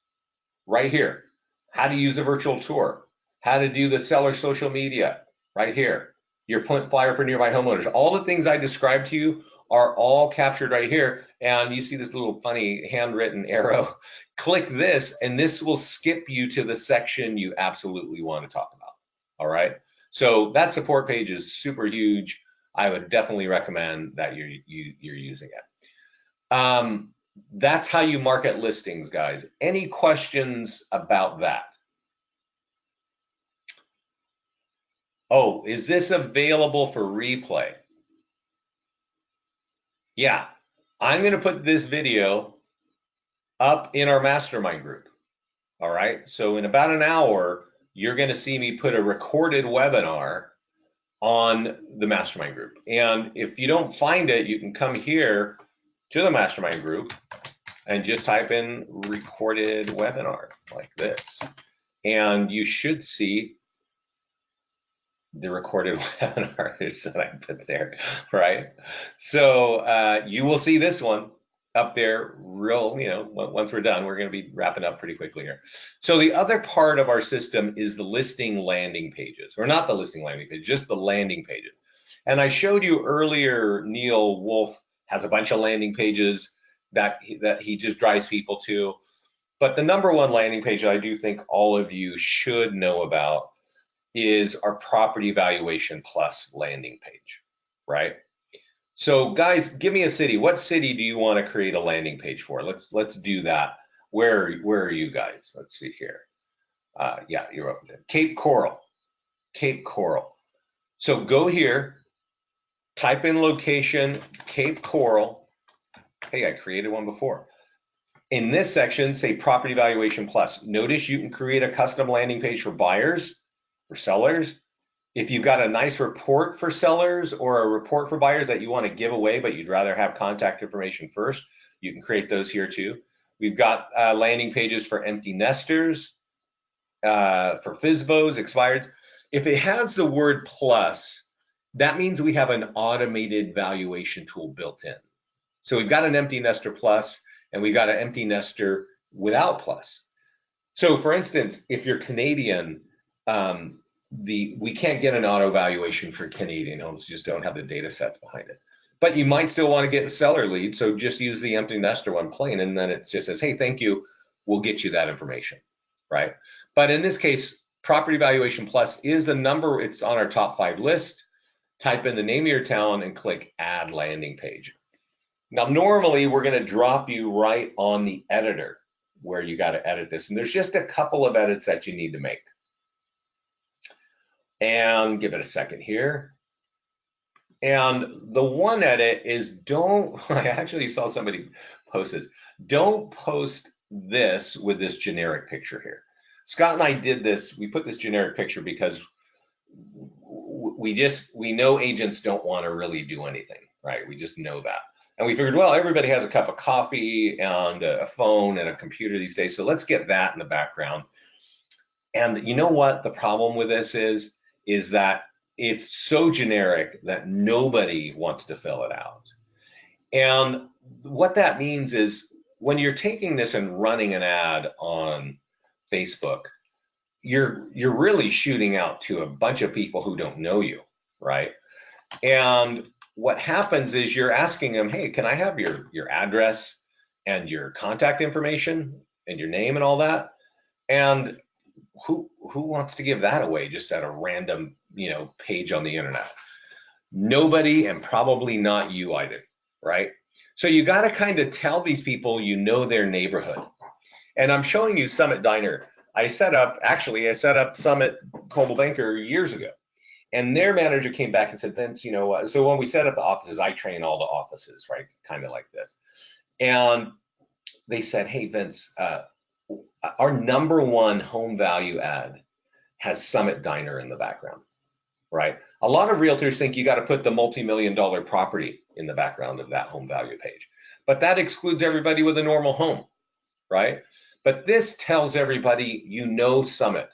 right here. How to use the virtual tour, how to do the seller social media right here, your flyer for nearby homeowners. All the things I described to you are all captured right here. And you see this little funny handwritten arrow. Click this, and this will skip you to the section you absolutely want to talk about. All right. So that support page is super huge. I would definitely recommend that you're using it. That's how you market listings, guys. Any questions about that? Oh, is this available for replay? Yeah, I'm going to put this video up in our mastermind group. All right, so in about an hour, you're going to see me put a recorded webinar on the mastermind group. And if you don't find it, you can come here to the mastermind group and just type in recorded webinar like this. And you should see the recorded webinars that I put there, right? So you will see this one up there real, once we're done. We're going to be wrapping up pretty quickly here. So the other part of our system is the listing landing pages, or not the listing landing page, just the landing pages. And I showed you earlier, Neil Wolf has a bunch of landing pages that he just drives people to. But the number one landing page that I do think all of you should know about is our property valuation plus landing page, right? So guys, give me a city. What city do you want to create a landing page for? Let's do that. Where are you guys? Let's see here. Yeah, you're up there. Cape Coral. Cape Coral. So go here, type in location, Cape Coral. Hey, I created one before. In this section, say property valuation plus. Notice you can create a custom landing page for buyers, for sellers. If you've got a nice report for sellers or a report for buyers that you want to give away, but you'd rather have contact information first, you can create those here too. We've got landing pages for empty nesters, for FSBOs, expireds. If it has the word plus, that means we have an automated valuation tool built in. So we've got an empty nester plus and we've got an empty nester without plus. So for instance, if you're Canadian, we can't get an auto valuation for Canadian homes, just don't have the data sets behind it. But you might still want to get a seller lead, so just use the empty nester one plain, and then it just says, hey, thank you, we'll get you that information, right? But in this case, property valuation plus is the number, it's on our top 5 list. Type in the name of your town and click add landing page. Now, normally we're going to drop you right on the editor where you got to edit this, and there's just a couple of edits that you need to make. And give it a second here. And the one edit is I actually saw somebody post this, don't post this with this generic picture here. Scott and I did this, we put this generic picture because we know agents don't want to really do anything, right? We just know that. And we figured, well, everybody has a cup of coffee and a phone and a computer these days, so let's get that in the background. And you know what the problem with this is that it's so generic that nobody wants to fill it out. And what that means is when you're taking this and running an ad on Facebook, you're really shooting out to a bunch of people who don't know you, right? And what happens is you're asking them, hey, can I have your address and your contact information and your name and all that? And who wants to give that away just at a random, page on the internet? Nobody, and probably not you either, right? So you got to kind of tell these people their neighborhood. And I'm showing you Summit Diner. I set up Summit Coldwell Banker years ago, and their manager came back and said, Vince, so when we set up the offices, I train all the offices, right? Kind of like this. And they said, hey, Vince, our #1 home value ad has Summit Diner in the background, right? A lot of realtors think you got to put the multi-million-dollar property in the background of that home value page, but that excludes everybody with a normal home, right? But this tells everybody Summit,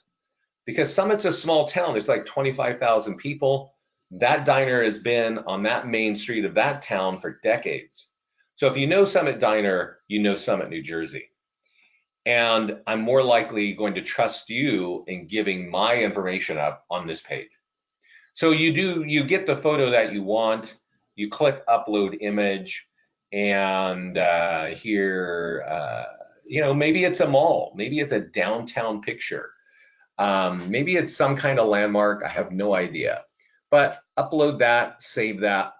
because Summit's a small town. There's like 25,000 people. That diner has been on that main street of that town for decades. So if you know Summit Diner, you know Summit, New Jersey. And I'm more likely going to trust you in giving my information up on this page. So you get the photo that you want, you click upload image, and here, maybe it's a mall, maybe it's a downtown picture, maybe it's some kind of landmark, I have no idea. But upload that, save that,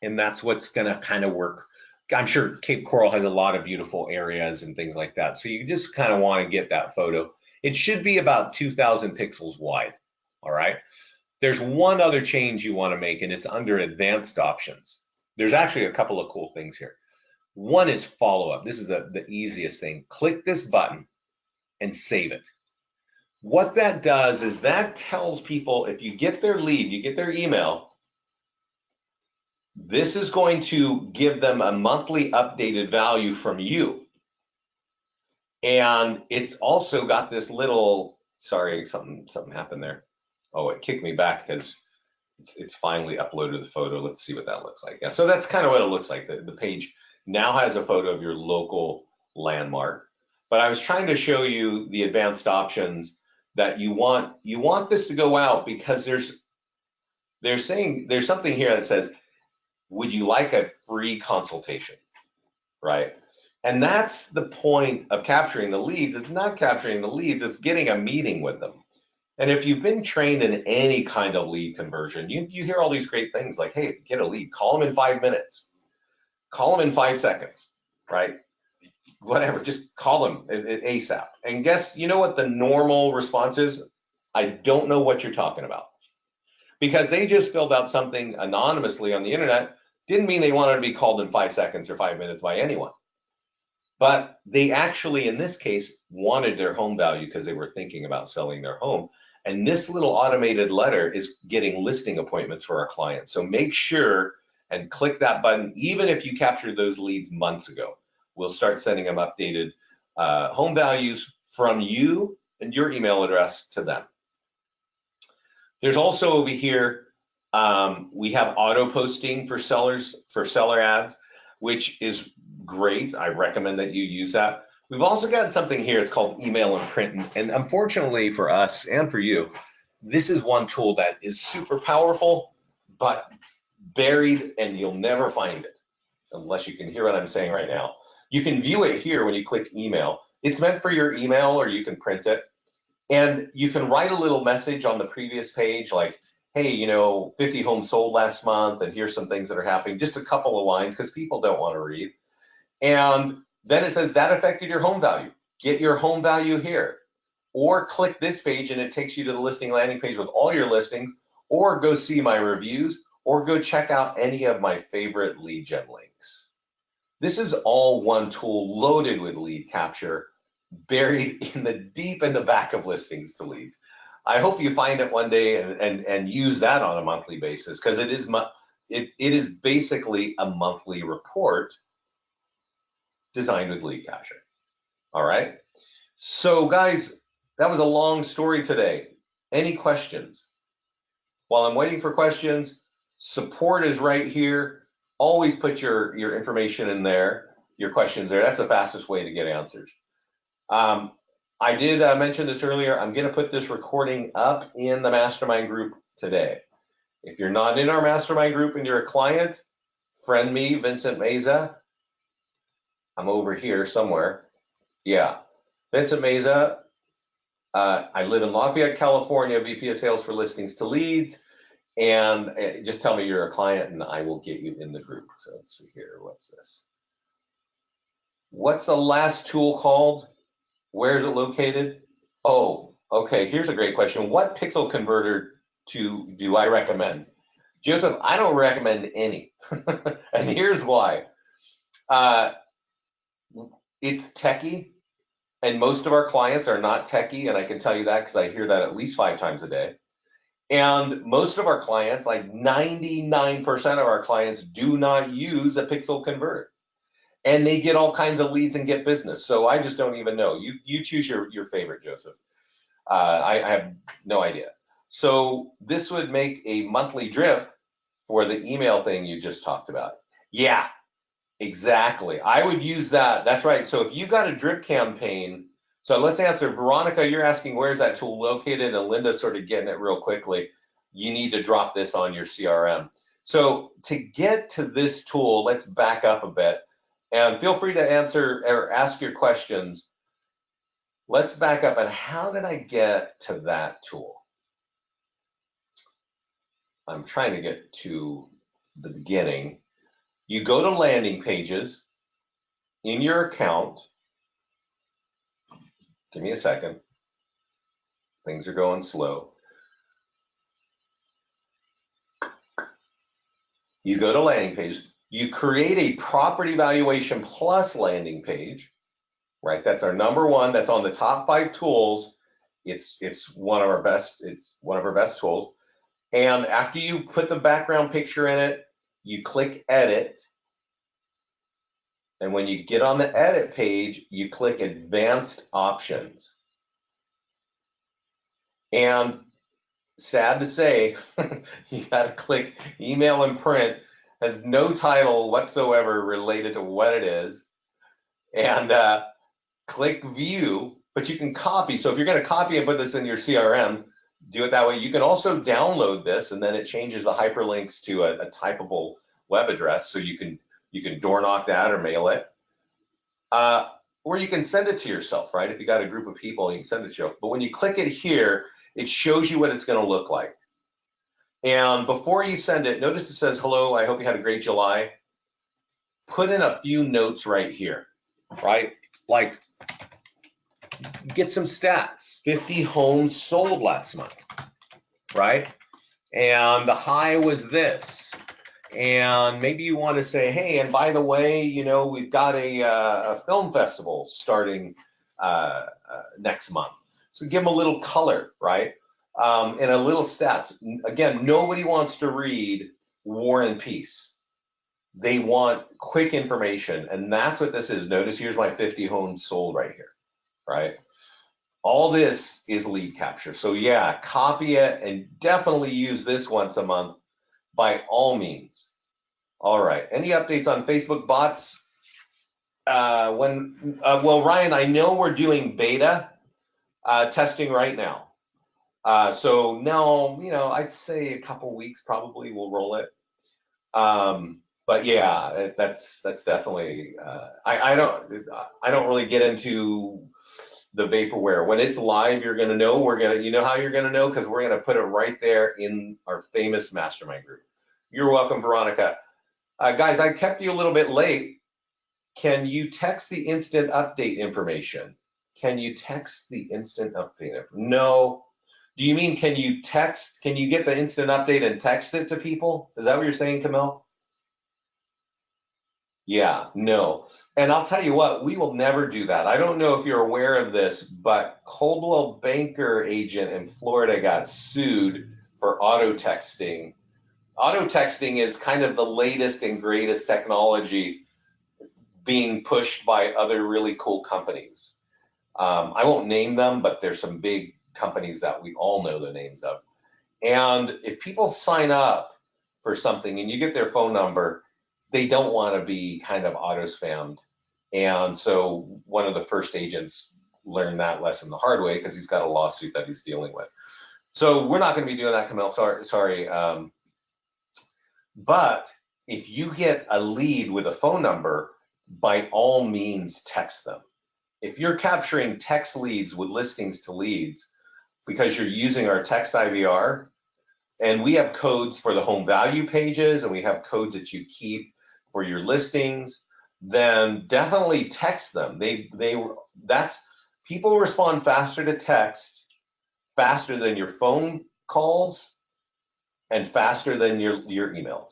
and that's what's gonna kind of work. I'm sure Cape Coral has a lot of beautiful areas and things like that. So you just kind of want to get that photo. It should be about 2,000 pixels wide, all right? There's one other change you want to make, and it's under advanced options. There's actually a couple of cool things here. One is follow-up. This is the easiest thing. Click this button and save it. What that does is that tells people, if you get their lead, you get their email, this is going to give them a monthly updated value from you. And it's also got this little, sorry, something happened there. Oh, it kicked me back because it's finally uploaded the photo. Let's see what that looks like. Yeah, so that's kind of what it looks like. The page now has a photo of your local landmark. But I was trying to show you the advanced options that you want this to go out, because there's something here that says, would you like a free consultation, right? And that's the point of capturing the leads. It's not capturing the leads, it's getting a meeting with them. And if you've been trained in any kind of lead conversion, you hear all these great things like, hey, get a lead, call them in 5 minutes, call them in 5 seconds, right? Whatever, just call them ASAP. And guess, you know what the normal response is? I don't know what you're talking about. Because they just filled out something anonymously on the internet, didn't mean they wanted to be called in 5 seconds or 5 minutes by anyone. But they actually, in this case, wanted their home value because they were thinking about selling their home. And this little automated letter is getting listing appointments for our clients. So make sure and click that button, even if you captured those leads months ago. We'll start sending them updated home values from you and your email address to them. There's also over here, we have auto posting for sellers, for seller ads, which is great. I recommend that you use that. We've also got something here, it's called email and print. And unfortunately for us and for you, this is one tool that is super powerful, but buried and you'll never find it unless you can hear what I'm saying right now. You can view it here when you click email. It's meant for your email or you can print it. And you can write a little message on the previous page like, hey, you know, 50 homes sold last month and here's some things that are happening, just a couple of lines because people don't want to read. And then it says that affected your home value. Get your home value here. Or click this page and it takes you to the listing landing page with all your listings, or go see my reviews, or go check out any of my favorite lead gen links. This is all one tool loaded with lead capture, buried in the deep in the back of listings to leads. I hope you find it one day and use that on a monthly basis, because it is basically a monthly report designed with lead capture. All right. So guys, that was a long story today. Any questions? While I'm waiting for questions, support is right here. Always put your information in there, your questions there. That's the fastest way to get answers. I did mention this earlier. I'm going to put this recording up in the mastermind group today. If you're not in our mastermind group and you're a client, friend me, Vincent Meza. I'm over here somewhere. Yeah, Vincent Meza. I live in Lafayette, California, VP of Sales for Listings to Leads. And just tell me you're a client and I will get you in the group. So let's see here. What's this? What's the last tool called? Where is it located? Oh, okay. Here's a great question. What pixel converter do I recommend? Joseph, I don't recommend any. And here's why. It's techie, and most of our clients are not techie, and I can tell you that because I hear that at least 5 times a day. And most of our clients, like 99% of our clients, do not use a pixel converter. And they get all kinds of leads and get business. So I just don't even know. You choose your favorite, Joseph. I have no idea. So this would make a monthly drip for the email thing you just talked about. Yeah, exactly. I would use that. That's right. So if you got a drip campaign, so let's answer. Veronica, you're asking where's that tool located, and Linda's sort of getting it real quickly. You need to drop this on your CRM. So to get to this tool, let's back up a bit. And feel free to answer or ask your questions. Let's back up. And how did I get to that tool? I'm trying to get to the beginning. You go to landing pages in your account. Give me a second. Things are going slow. You go to landing page. You create a property valuation plus landing page, right? That's our number one. That's on the top 5 tools. It's one of our best. It's one of our best tools. And after you put the background picture in it, you click edit. And when you get on the edit page, you click advanced options. And sad to say, you got to click email and print. Has no title whatsoever related to what it is. And click view, but you can copy. So if you're going to copy and put this in your CRM, do it that way. You can also download this, and then it changes the hyperlinks to a typable web address, so you can door knock that or mail it. Or you can send it to yourself, right? If you got a group of people, you can send it to yourself. But when you click it here, It shows you what it's going to look like. And before you send it, notice it says, hello, I hope you had a great July. Put in a few notes right here, right? Like, get some stats. 50 homes sold last month, right? And the high was this. And maybe you want to say, hey, and by the way, you know, we've got a film festival starting next month. So give them a little color, right? And a little stats. Again, nobody wants to read War and Peace. They want quick information, and that's what this is. Notice here's my 50 homes sold right here, right? All this is lead capture. So yeah, copy it and definitely use this once a month by all means. All right, any updates on Facebook bots? Well, Ryan, I know we're doing beta testing right now. So no, you know, I'd say a couple weeks probably we'll roll it. But yeah, that's definitely. I don't really get into the vaporware. When it's live, you're gonna know. You know how you're gonna know, because we're gonna put it right there in our famous mastermind group. You're welcome, Veronica. Guys, I kept you a little bit late. Can you text the instant update information? Can you text the instant update? No. Do you mean can you text? Can you get the instant update and text it to people? Is that what you're saying, Camille? Yeah, no. And I'll tell you what, we will never do that. I don't know if you're aware of this, but Coldwell Banker agent in Florida got sued for auto texting. Auto texting is kind of the latest and greatest technology being pushed by other really cool companies. I won't name them, but there's some big companies that we all know the names of. And if people sign up for something and you get their phone number, they don't want to be kind of auto spammed. And so one of the first agents learned that lesson the hard way because he's got a lawsuit that he's dealing with. So we're not going to be doing that, Camille. Sorry. But if you get a lead with a phone number, by all means, text them. If you're capturing text leads with listings to leads because you're using our text IVR, and we have codes for the home value pages and we have codes that you keep for your listings, then definitely text them. People respond faster to text, faster than your phone calls, and faster than your emails.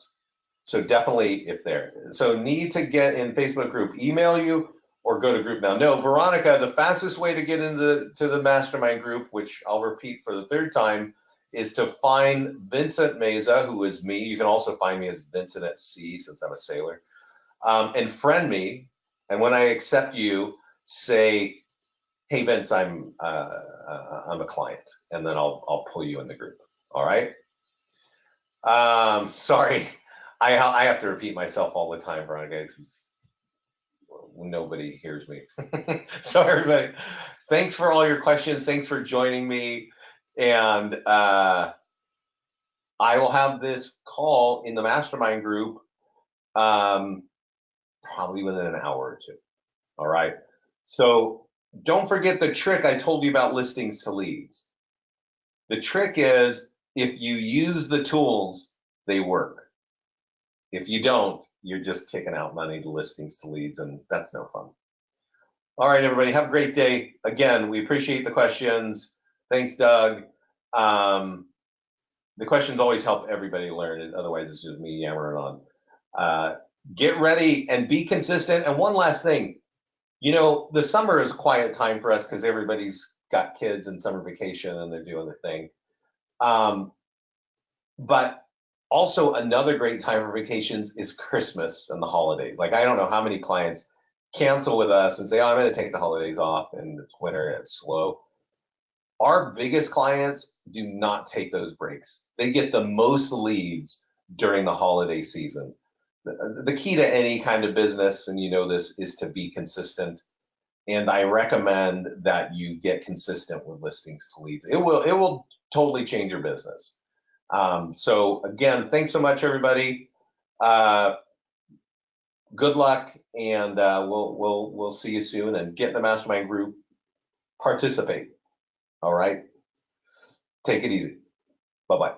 So definitely if they're, so need to get in Facebook group, email you or go to group now. No, Veronica, the fastest way to get into the mastermind group, which I'll repeat for the third time, is to find Vincent Meza, who is me. You can also find me as Vincent at Sea, since I'm a sailor, and friend me. And when I accept you, say, hey, Vince, I'm a client, and then I'll pull you in the group. All right. Sorry, I have to repeat myself all the time, Veronica, because nobody hears me. So everybody, thanks for all your questions. Thanks for joining me. And I will have this call in the mastermind group probably within an hour or two. All right. So don't forget the trick I told you about listings to leads. The trick is if you use the tools, they work. If you don't, you're just kicking out money to listings to leads, and that's no fun. All right, everybody, have a great day. Again, we appreciate the questions. Thanks, Doug. The questions always help everybody learn. Otherwise, it's just me yammering on. Get ready and be consistent. And one last thing, you know, the summer is a quiet time for us because everybody's got kids and summer vacation and they're doing their thing. But also another great time for vacations is Christmas and the holidays. Like, I don't know how many clients cancel with us and say, oh, I'm going to take the holidays off and it's winter and it's slow. Our biggest clients do not take those breaks. They get the most leads during the holiday season. The key to any kind of business, and you know this, is to be consistent. And I recommend that you get consistent with listings to leads. It will totally change your business. So again, thanks so much, everybody. Good luck, and we'll see you soon. And get in the mastermind group. Participate. All right. Take it easy. Bye-bye.